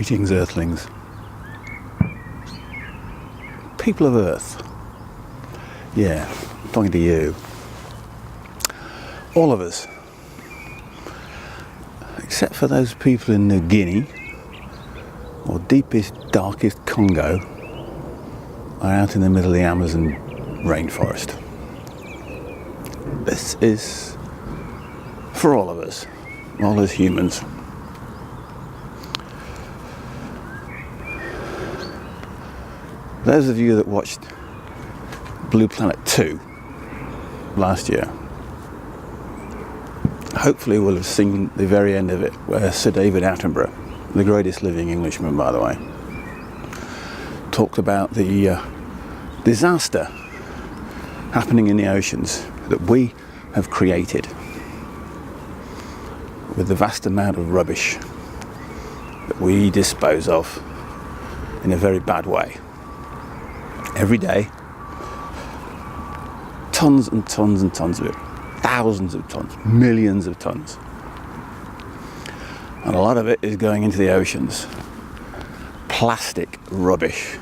Greetings, Earthlings. People of Earth. Yeah, talking to you. All of us. Except for those people in New Guinea, or deepest, darkest Congo, are out in the middle of the Amazon rainforest. This is for all of us, all as humans. Those of you that watched Blue Planet 2 last year hopefully will have seen the very end of it, where Sir David Attenborough, the greatest living Englishman by the way, talked about the disaster happening in the oceans that we have created with the vast amount of rubbish that we dispose of in a very bad way. Every day, tons and tons and tons of it, thousands of tons, millions of tons. And a lot of it is going into the oceans. Plastic rubbish.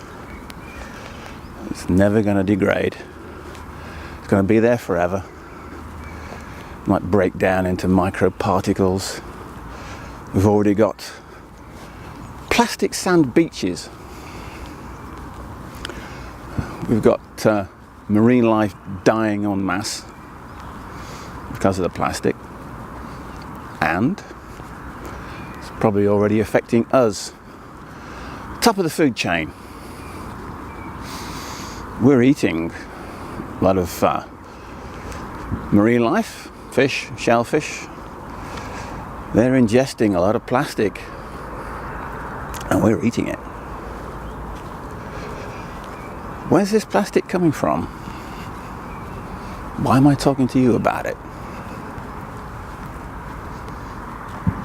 It's never going to degrade. It's going to be there forever. It might break down into microparticles. We've already got plastic sand beaches. We've got marine life dying en masse because of the plastic, and it's probably already affecting us. Top of the food chain. We're eating a lot of marine life, fish, shellfish. They're ingesting a lot of plastic, and we're eating it. Where's this plastic coming from? Why am I talking to you about it?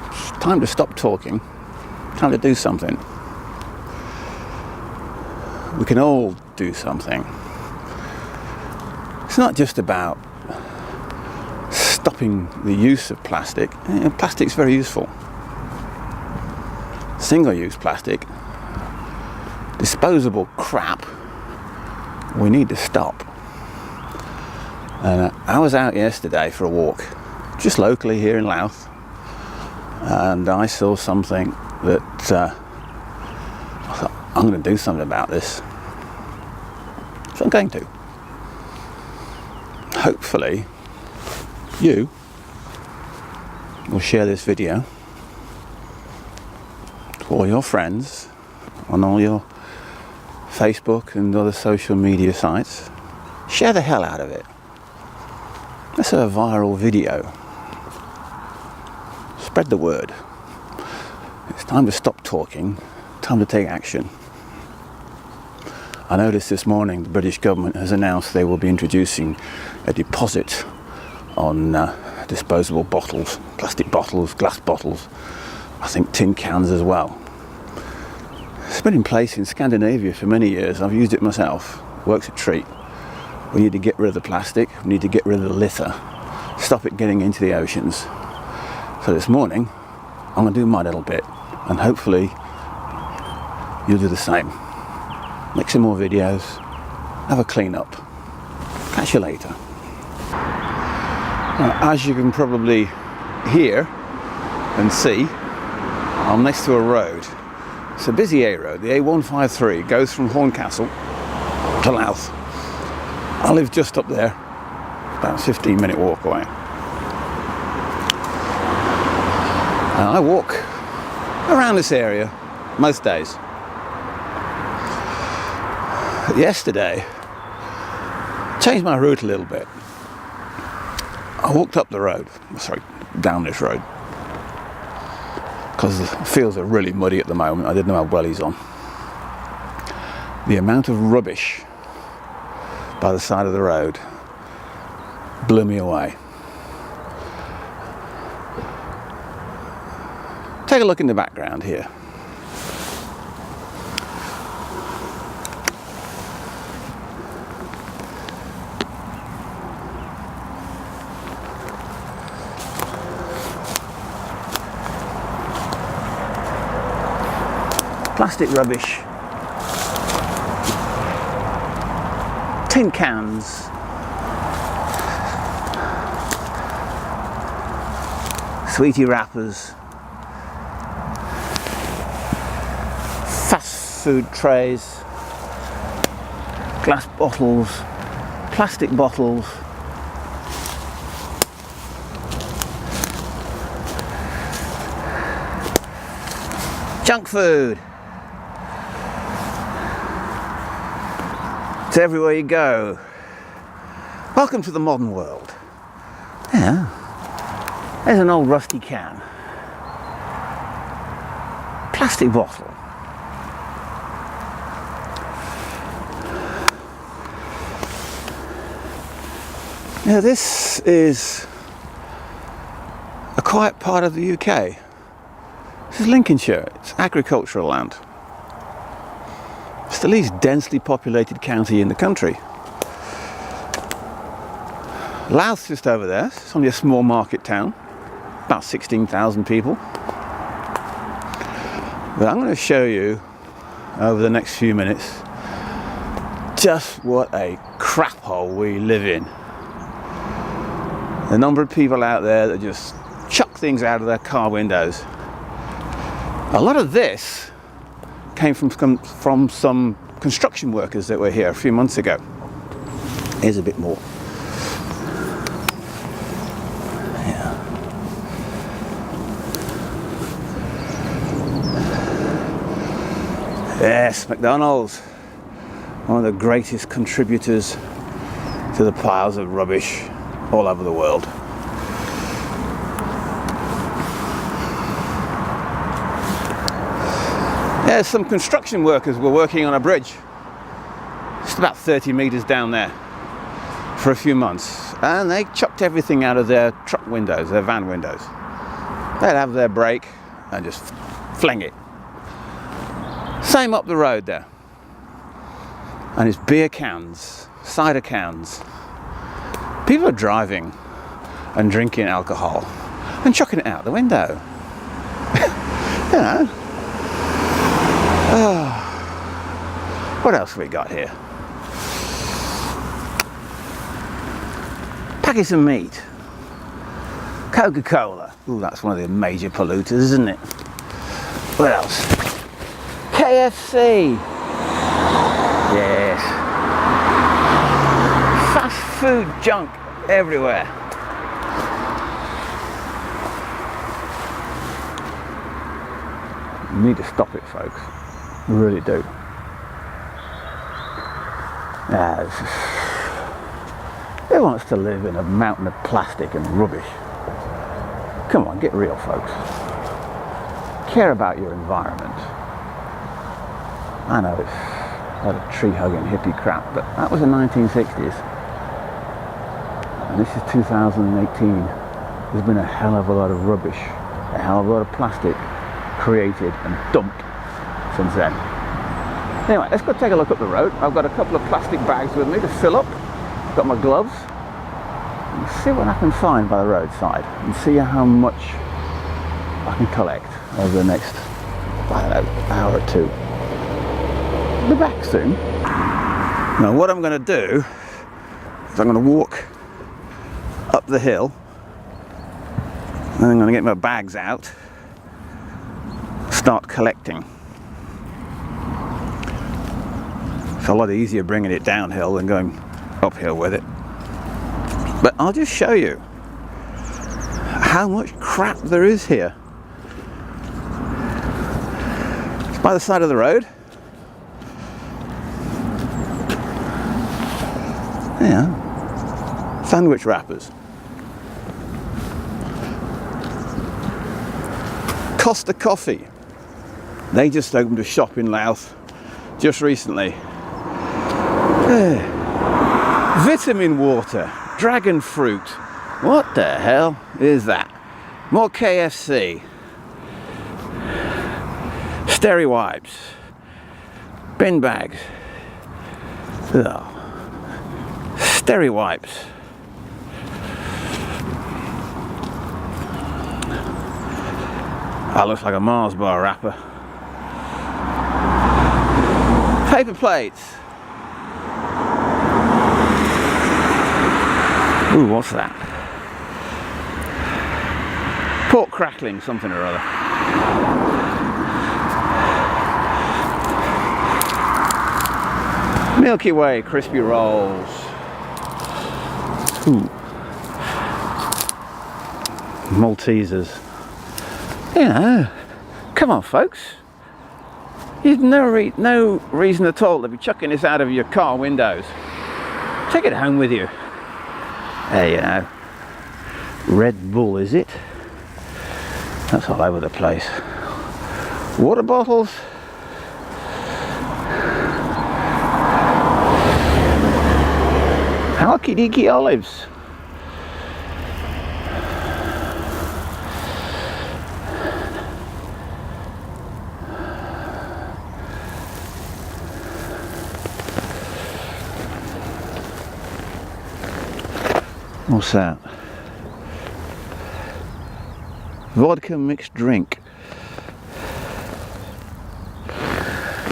It's time to stop talking. Time to do something. We can all do something. It's not just about stopping the use of plastic. Plastic's very useful. Single-use plastic, disposable crap, we need to stop. And I was out yesterday for a walk, just locally here in Louth, and I saw something that I thought, I'm going to do something about this. So I'm going to. Hopefully, you will share this video to all your friends on all your Facebook and other social media sites. Share the hell out of it. Let's have a viral video. Spread the word. It's time to stop talking. Time to take action. I noticed this morning the British government has announced they will be introducing a deposit on disposable bottles, plastic bottles, glass bottles, I think tin cans as well. It's been in place in Scandinavia for many years. I've used it myself. Works a treat. We need to get rid of the plastic. We need to get rid of the litter. Stop it getting into the oceans. So this morning, I'm going to do my little bit. And hopefully, you'll do the same. Make some more videos. Have a clean up. Catch you later. As you can probably hear and see, I'm next to a road. It's a busy A road, the A153, goes from Horncastle to Louth. I live just up there, about a 15-minute walk away. And I walk around this area most days. Yesterday, changed my route a little bit. I walked up the road, down this road, because the fields are really muddy at the moment. I didn't know how well he's on. The amount of rubbish by the side of the road blew me away. Take a look in the background here. plastic rubbish, tin cans, sweetie wrappers, fast food trays, glass bottles, plastic bottles, junk food. It's everywhere you go. Welcome to the modern world. Yeah, there's an old rusty can, plastic bottle. Now this is a quiet part of the UK. This is Lincolnshire. It's agricultural land. It's the least densely populated county in the country. Louth's just over there. It's only a small market town, about 16,000 people. But I'm going to show you over the next few minutes just what a crap hole we live in. The number of people out there that just chuck things out of their car windows. A lot of this came from some construction workers that were here a few months ago. Here's a bit more. Yeah. Yes, McDonald's, one of the greatest contributors to the piles of rubbish all over the world. Yeah, some construction workers were working on a bridge just about 30 meters down there for a few months, and they chucked everything out of their truck windows, their van windows. They'd have their break and just fling it. Same up the road there. And it's beer cans, cider cans. People are driving and drinking alcohol and chucking it out the window. You know. What else have we got here? Packets of meat. Coca-Cola. Ooh, that's one of the major polluters, isn't it? What else? KFC. Yes. Fast food junk everywhere. You need to stop it, folks. You really do. Who wants to live in a mountain of plastic and rubbish? Come on, get real, folks. Care about your environment. I know it's a lot of tree-hugging hippie crap, but that was the 1960s. And this is 2018. There's been a hell of a lot of rubbish, a hell of a lot of plastic created and dumped since then. Anyway, let's go take a look up the road. I've got a couple of plastic bags with me to fill up. Got my gloves. And see what I can find by the roadside and see how much I can collect over the next, I don't know, hour or two. I'll be back soon. Now what I'm going to do is I'm going to walk up the hill and I'm going to get my bags out, start collecting. It's a lot easier bringing it downhill than going uphill with it. But I'll just show you how much crap there is here. It's by the side of the road. Yeah. Sandwich wrappers. Costa Coffee. They just opened a shop in Louth just recently. Vitamin water, dragon fruit. What the hell is that? More KFC. Steri wipes. Bin bags. Ugh. Steri wipes. That looks like a Mars bar wrapper. Paper plates. Ooh, what's that? Pork crackling, something or other. Milky Way crispy rolls. Ooh. Maltesers. You know, come on folks. There's no reason at all to be chucking this out of your car windows. Take it home with you. Hey, you know, Red Bull, is it? That's all over the place. Water bottles. Halky Deaky olives. What's that? Vodka mixed drink.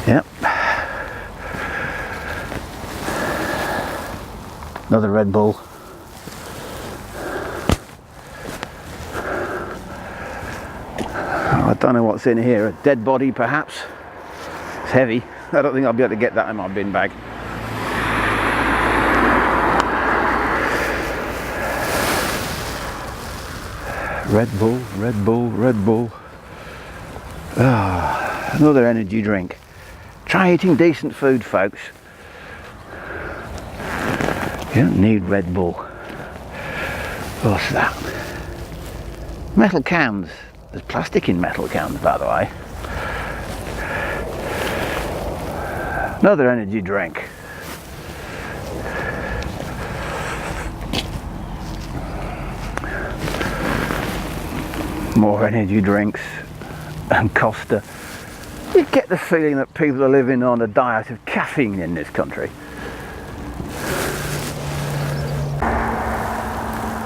Yep. Another Red Bull. I don't know what's in here. A dead body perhaps. It's heavy. I don't think I'll be able to get that in my bin bag. Red Bull, Red Bull, Red Bull. Ah, another energy drink. Try eating decent food, folks. You don't need Red Bull. What's that? Metal cans. There's plastic in metal cans, by the way. Another energy drink. More energy drinks and Costa. You get the feeling that people are living on a diet of caffeine in this country.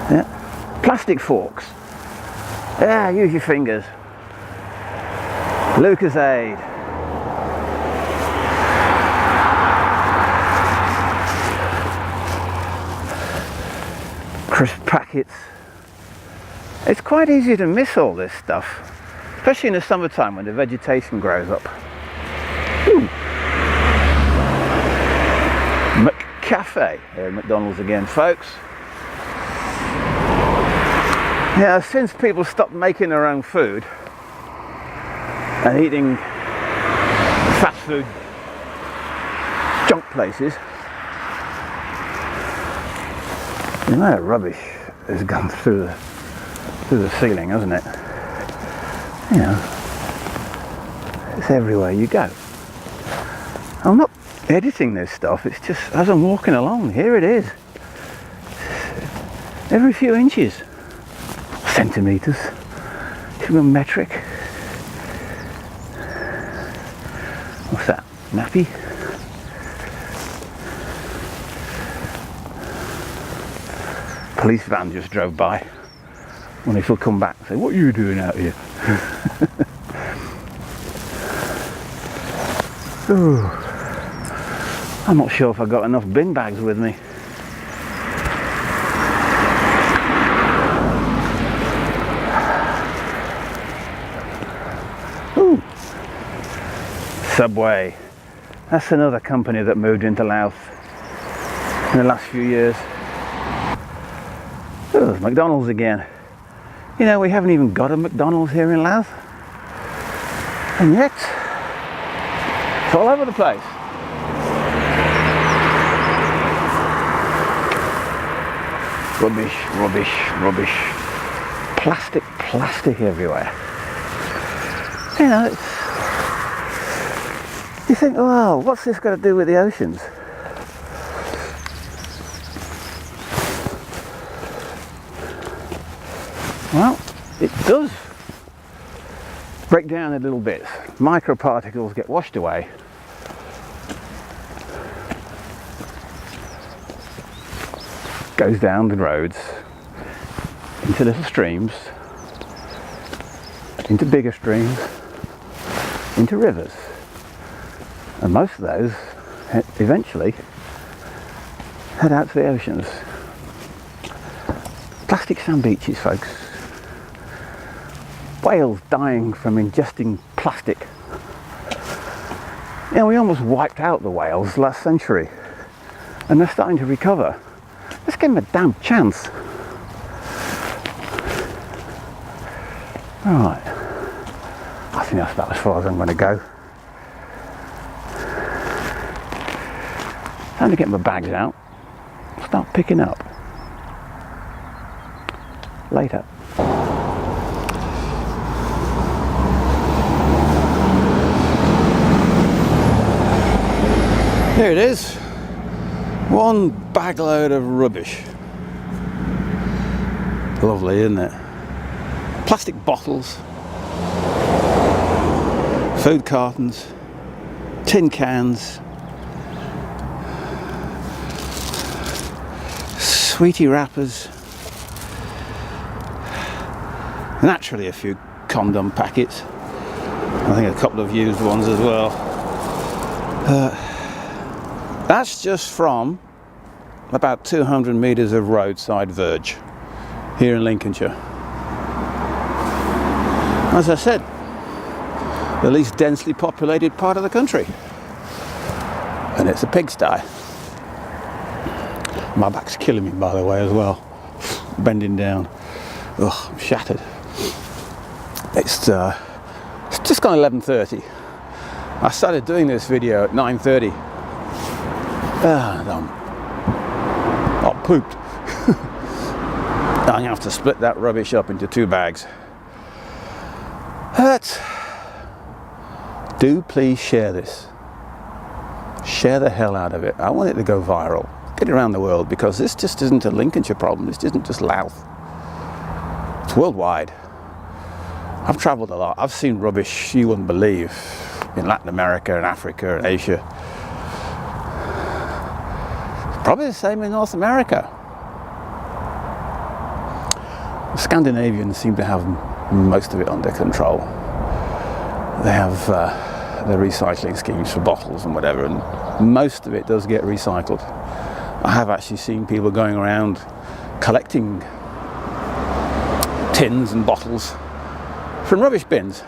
Yeah. Plastic forks. Yeah, use your fingers. Lucasade. Crisp packets. It's quite easy to miss all this stuff, especially in the summertime when the vegetation grows up. Ooh. McCafe here at McDonald's again, folks. Yeah, since people stopped making their own food and eating fast food junk places, the amount of rubbish has gone through the ceiling, hasn't it? You know, it's everywhere you go. I'm not editing this stuff, it's just as I'm walking along, here it is. Every few inches. Centimetres. Human metric. What's that? Nappy? Police van just drove by. When if he'll come back and say, what are you doing out here? Ooh. I'm not sure if I've got enough bin bags with me. Ooh. Subway. That's another company that moved into Laos in the last few years. Oh, there's McDonald's again. You know, we haven't even got a McDonald's here in Laos. And yet, it's all over the place. Rubbish, rubbish, rubbish. Plastic, plastic everywhere. You know, you think, oh, what's this got to do with the oceans? Well, it does break down in little bits. Microparticles get washed away. Goes down the roads, into little streams, into bigger streams, into rivers. And most of those eventually head out to the oceans. Plastic sand beaches, folks. Whales dying from ingesting plastic. You know, we almost wiped out the whales last century, and they're starting to recover. Let's give them a damn chance. Right, I think that's about as far as I'm going to go. Time to get my bags out, start picking up. Later. Here it is, one bagload of rubbish. Lovely, isn't it? Plastic bottles, food cartons, tin cans, sweetie wrappers, naturally a few condom packets, I think a couple of used ones as well. That's just from about 200 metres of roadside verge here in Lincolnshire. As I said, the least densely populated part of the country, and it's a pigsty. My back's killing me, by the way, as well. Bending down. Ugh, I'm shattered. It's just gone 11:30. I started doing this video at 9:30. I'm pooped. I'm going to have to split that rubbish up into 2 bags. But do please share this. Share the hell out of it. I want it to go viral. Get it around the world, because this just isn't a Lincolnshire problem. This isn't just Louth. It's worldwide. I've travelled a lot. I've seen rubbish you wouldn't believe in Latin America and Africa and Asia. Probably the same in North America. The Scandinavians seem to have most of it under control. They have their recycling schemes for bottles and whatever, and most of it does get recycled. I have actually seen people going around collecting tins and bottles from rubbish bins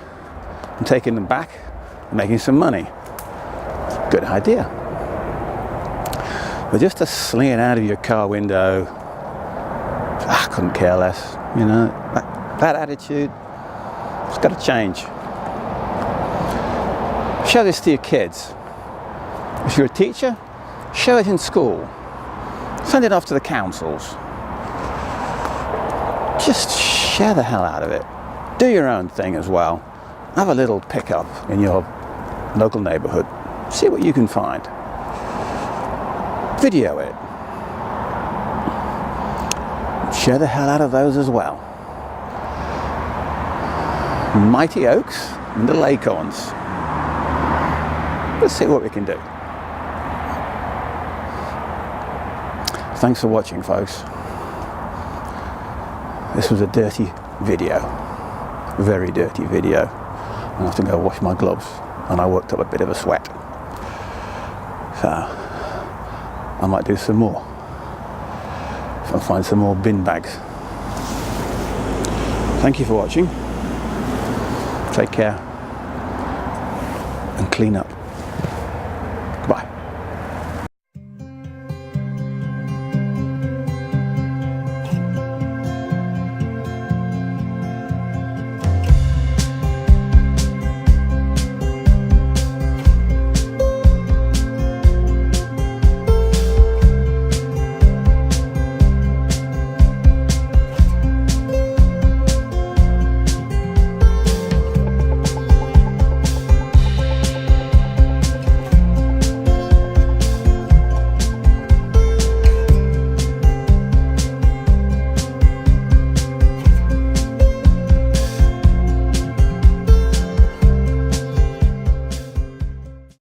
and taking them back and making some money. Good idea. But just to sling it out of your car window, I couldn't care less. You know, that attitude, it's got to change. Show this to your kids. If you're a teacher, show it in school. Send it off to the councils. Just share the hell out of it. Do your own thing as well. Have a little pickup in your local neighbourhood. See what you can find. Video it. Share the hell out of those as well. Mighty Oaks and Little Acorns. Let's see what we can do. Thanks for watching, folks. This was a dirty video. Very dirty video. I have to go wash my gloves, and I worked up a bit of a sweat. So I might do some more if I find some more bin bags. Thank you for watching. Take care and clean up.